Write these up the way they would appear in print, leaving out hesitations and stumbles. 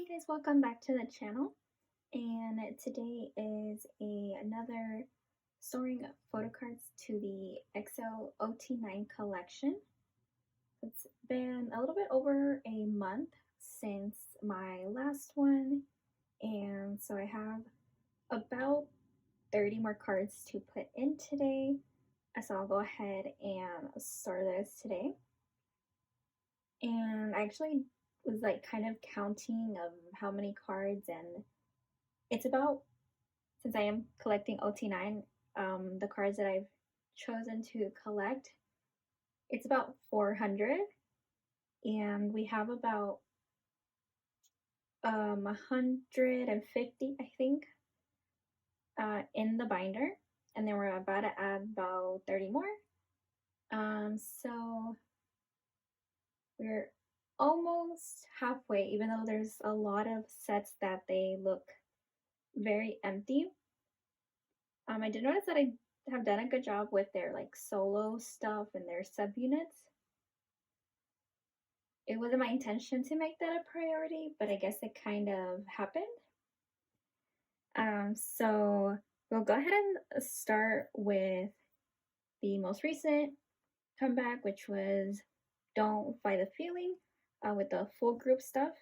Hey guys, welcome back to the channel. And today is another storing photo cards to the EXO OT9 collection. It's been a little bit over a month since my last one, and so I have about 30 more cards to put in today. So I'll go ahead and store those today. And I actually was like kind of counting of how many cards, and it's about, since I am collecting OT9, the cards that I've chosen to collect, it's about 400, and we have about 150, I think, in the binder, and then we're about to add about 30 more. So we're almost halfway, even though there's a lot of sets that they look very empty. I did notice that I have done a good job with their like solo stuff and their subunits. It wasn't my intention to make that a priority, but I guess it kind of happened. So we'll go ahead and start with the most recent comeback, which was Don't Fight the Feeling, with the full group stuff.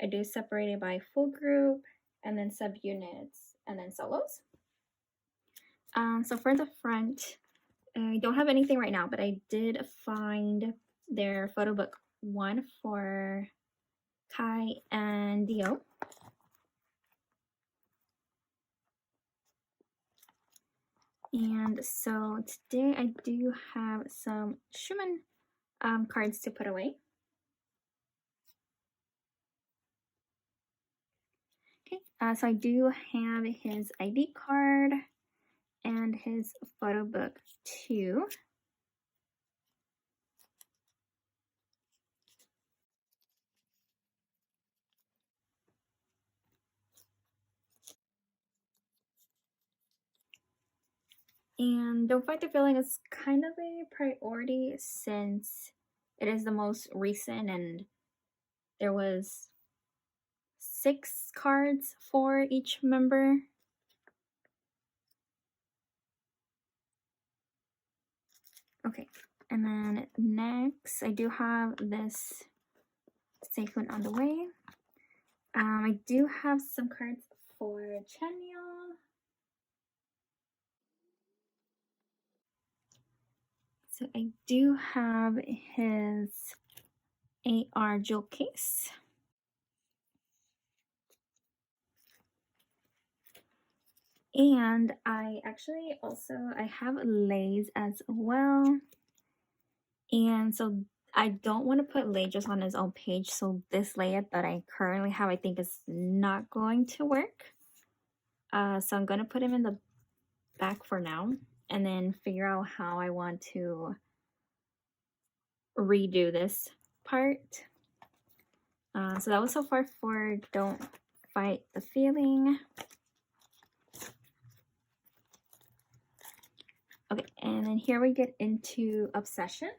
I do separate it by full group and then subunits and then solos. So for the front, I don't have anything right now, but I did find their photo book 1 for Kai and Dio. And so today I do have some Schumann cards to put away. Okay, so I do have his ID card and his photo book 2. And Don't Fight the Feeling is kind of a priority since it is the most recent, and there was 6 cards for each member. Okay, and then next I do have this segment on the way. I do have some cards for Chanyeol. So I do have his AR jewel case. And I have Lay's as well. And so I don't want to put Lay just on his own page. So this layout that I currently have, I think is not going to work. So I'm going to put him in the back for now and then figure out how I want to redo this part. So that was so far for Don't Fight the Feeling. Okay, and then here we get into Obsession.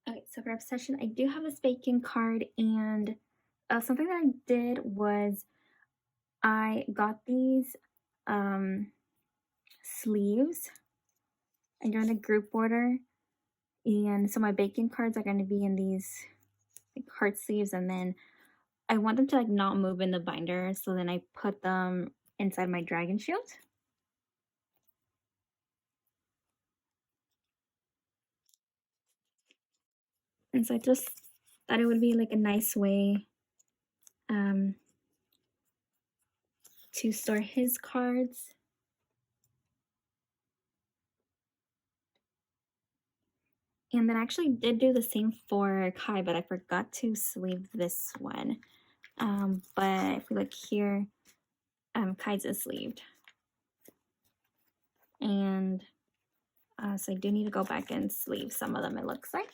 Okay, so for Obsession, I do have this bacon card, and something that I did was I got these sleeves, and they're in a group order, and so my bacon cards are going to be in these like heart sleeves, and then I want them to like not move in the binder, so then I put them inside my dragon shield. And so I just thought it would be like a nice way to store his cards. And then I actually did do the same for Kai, but I forgot to sleeve this one. But if we look here, Kai's is sleeved. And so I do need to go back and sleeve some of them, it looks like.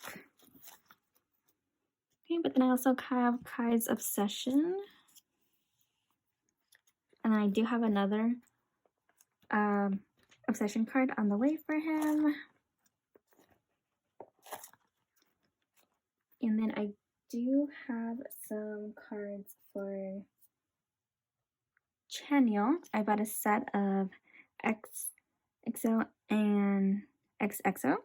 Okay, but then I also have Kai's Obsession. And I do have another Obsession card on the way for him. And then I do have some cards for Chanyeol. I bought a set of EXO and XXO.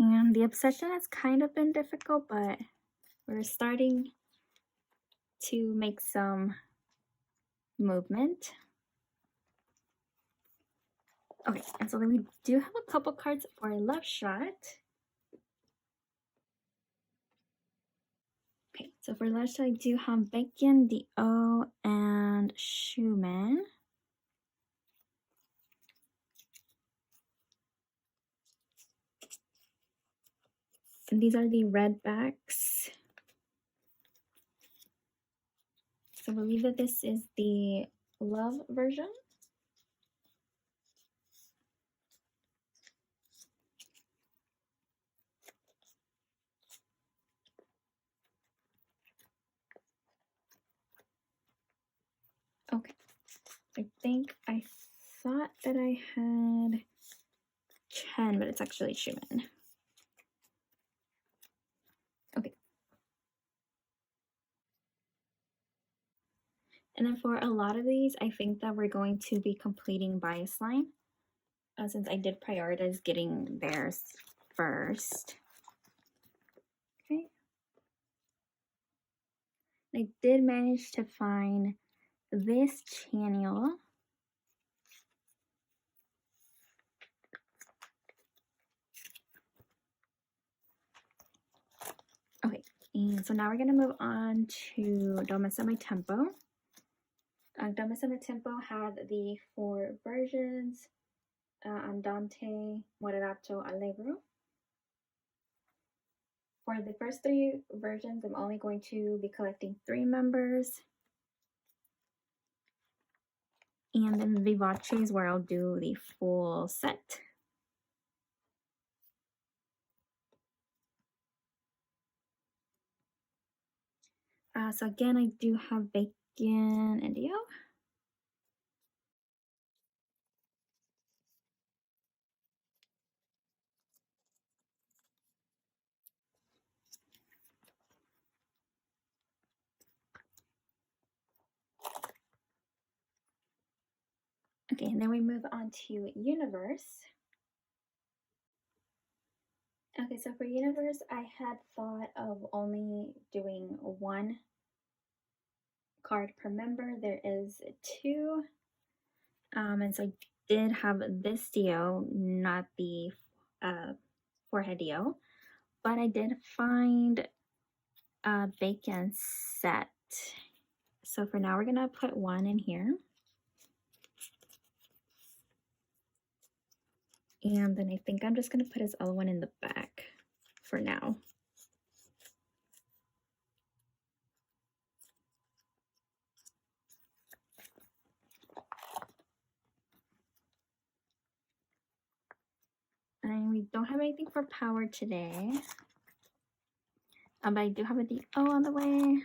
And the obsession has kind of been difficult, but we're starting to make some movement. Okay, and so then we do have a couple cards for Love Shot. Okay, so for Love Shot, I do have Bacon, D.O, and Schumann. And these are the red backs. So I believe that this is the love version. Okay, I think I thought that I had Chen, but it's actually Schumann. Okay. And then for a lot of these, I think that we're going to be completing bias line, since I did prioritize getting theirs first. Okay. I did manage to find this channel. Okay, and so now we're gonna move on to Dome Semi Tempo. Dome Semi Tempo had the 4 versions, Andante, Moderato, Allegro. For the first 3 versions, I'm only going to be collecting 3 members. And then Vivace is where I'll do the full set. So again, I do have Bacon and Dio. Okay, and then we move on to Universe. Okay, so for Universe, I had thought of only doing 1 card per member. There is 2. And so I did have this Dio, not the forehead Dio, but I did find a Bacon set. So for now, we're gonna put 1 in here. And then I think I'm just gonna put his other one in the back for now. And we don't have anything for power today. But I do have a DO on the way.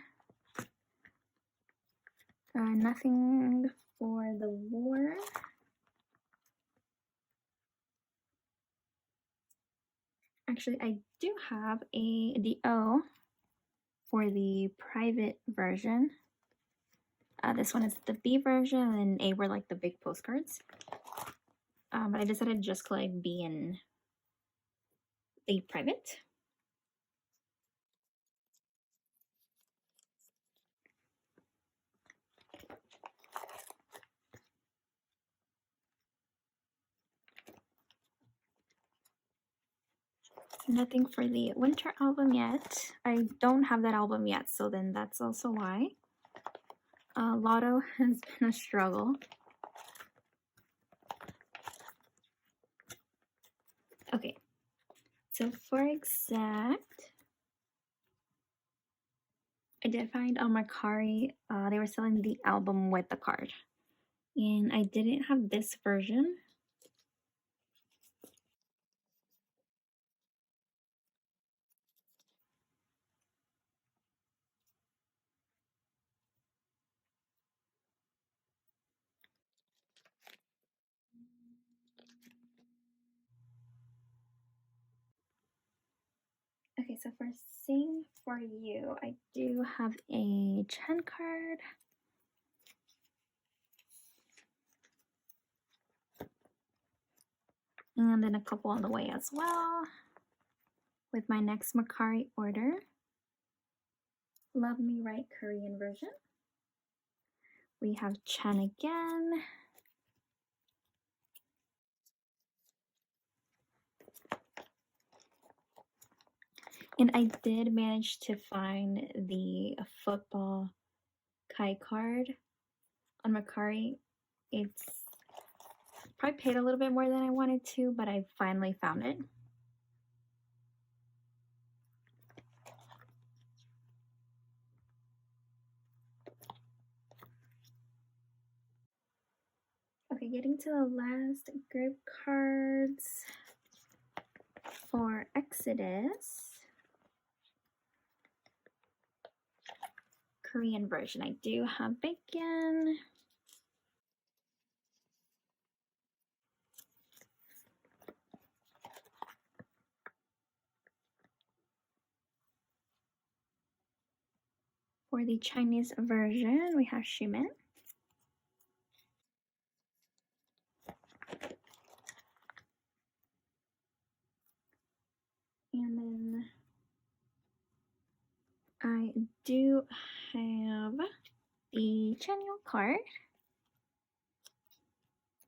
Nothing for the war. Actually, I do have a DO for the private version. This one is the B version, and A were like the big postcards. But I decided to just collect B and the private. Nothing for the winter album yet. I don't have that album yet, so then that's also why. Lotto has been a struggle. Okay, so for exact, I did find on Mercari, they were selling the album with the card. And I didn't have this version. so for Sing For You, I do have a Chen card. And then a couple on the way as well. With my next Makari order. Love Me Right Korean version. We have Chen again. And I did manage to find the football Kai card on Makari. It's probably paid a little bit more than I wanted to, but I finally found it. Okay, getting to the last group cards for Exodus. Korean version. I do have bacon. For the Chinese version, we have Shimen. And then I do have the Chanyeol card.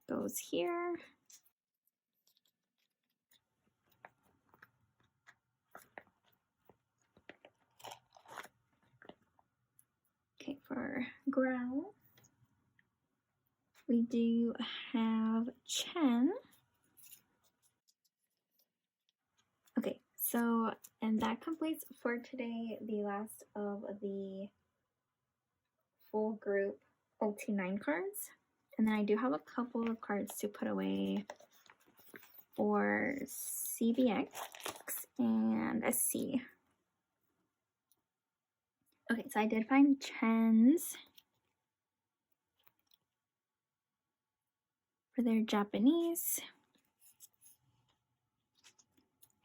Goes here. Okay, for Growl, we do have Chen. Okay, so, and that completes for today the last of the full group OT9 cards. And then I do have a couple of cards to put away for CBX and SC. Okay, so I did find Chen's for their Japanese.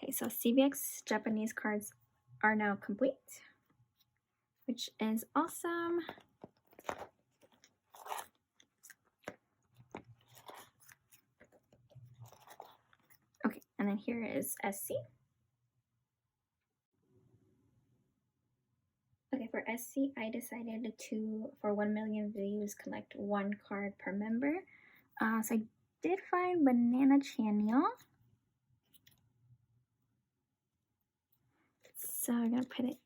Okay, so CBX Japanese cards are now complete, which is awesome. Okay, and then here is SC. Okay, for SC, I decided to, for 1 million views, collect one card per member. So I did find Banana Chanyeol. So I'm gonna put it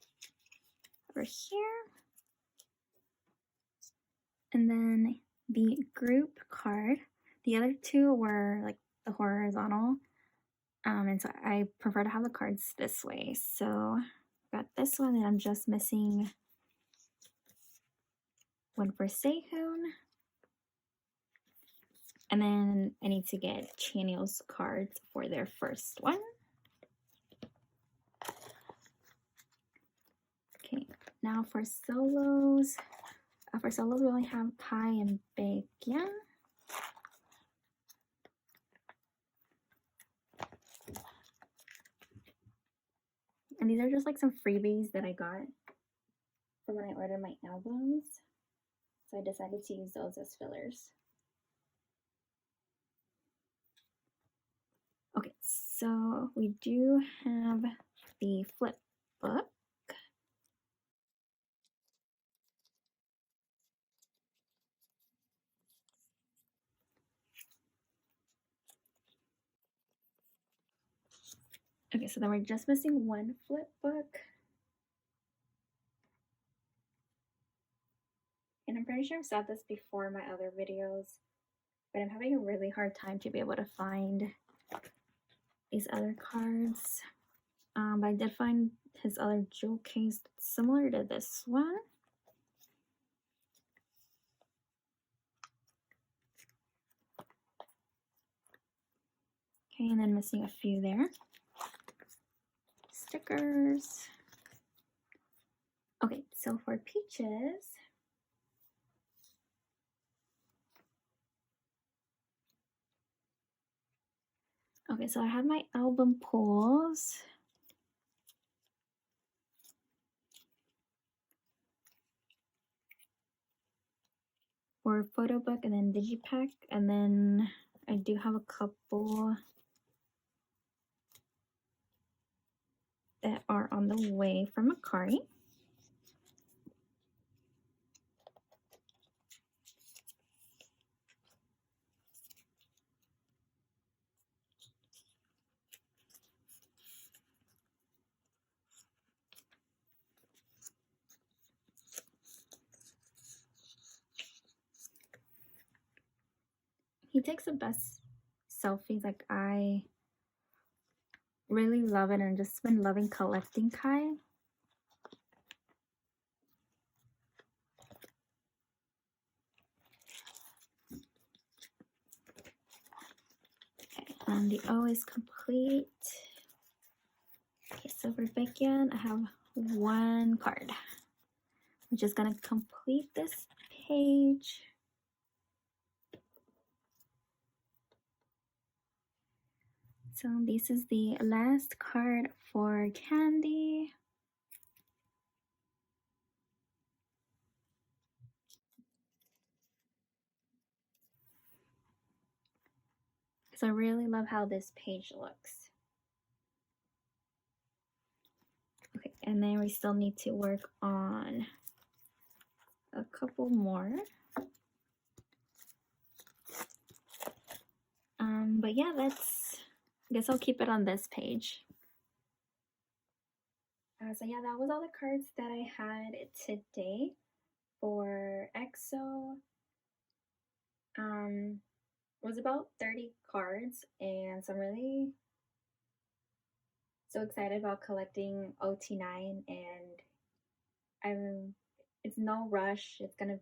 over here. And then the group card, the other two were like the horizontal. And so I prefer to have the cards this way. So I got this one, and I'm just missing one for Sehun. And then I need to get Chanyeol's cards for their first one. Okay, now for solos. For solos, we only have Kai and Baekhyun. And these are just like some freebies that I got for when I ordered my albums. So I decided to use those as fillers. Okay, so we do have the flip book. Okay, so then we're just missing one flip book. And I'm pretty sure I've said this before in my other videos, but I'm having a really hard time to be able to find these other cards. But I did find his other jewel case similar to this one. Okay, and then missing a few there. Stickers. Okay, so for Peaches, okay, so I have my album pulls. for photo book and then digipack, and then I do have a couple that are on the way from Akari. He takes the best selfies. Like, I really love it and just been loving collecting Kai. Okay, and the O is complete. Okay, so for Baekhyun, I have one card. I'm just gonna complete this page. So this is the last card for Candy. So I really love how this page looks. Okay, and then we still need to work on a couple more. But yeah, I guess I'll keep it on this page. So yeah, that was all the cards that I had today for EXO. It was about 30 cards, and so I'm really so excited about collecting OT9, and it's no rush. It's gonna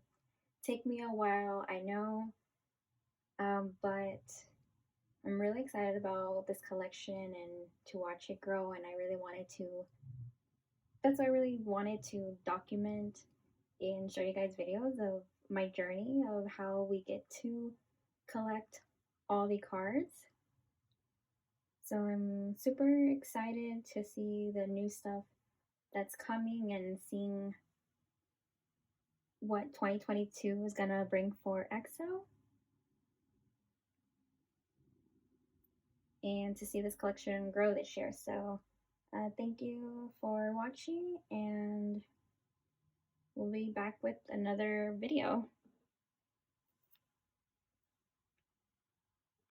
take me a while, I know, but I'm really excited about this collection and to watch it grow. And that's why I really wanted to document and show you guys videos of my journey of how we get to collect all the cards. So I'm super excited to see the new stuff that's coming and seeing what 2022 is gonna bring for EXO, and to see this collection grow this year. So thank you for watching, and we'll be back with another video.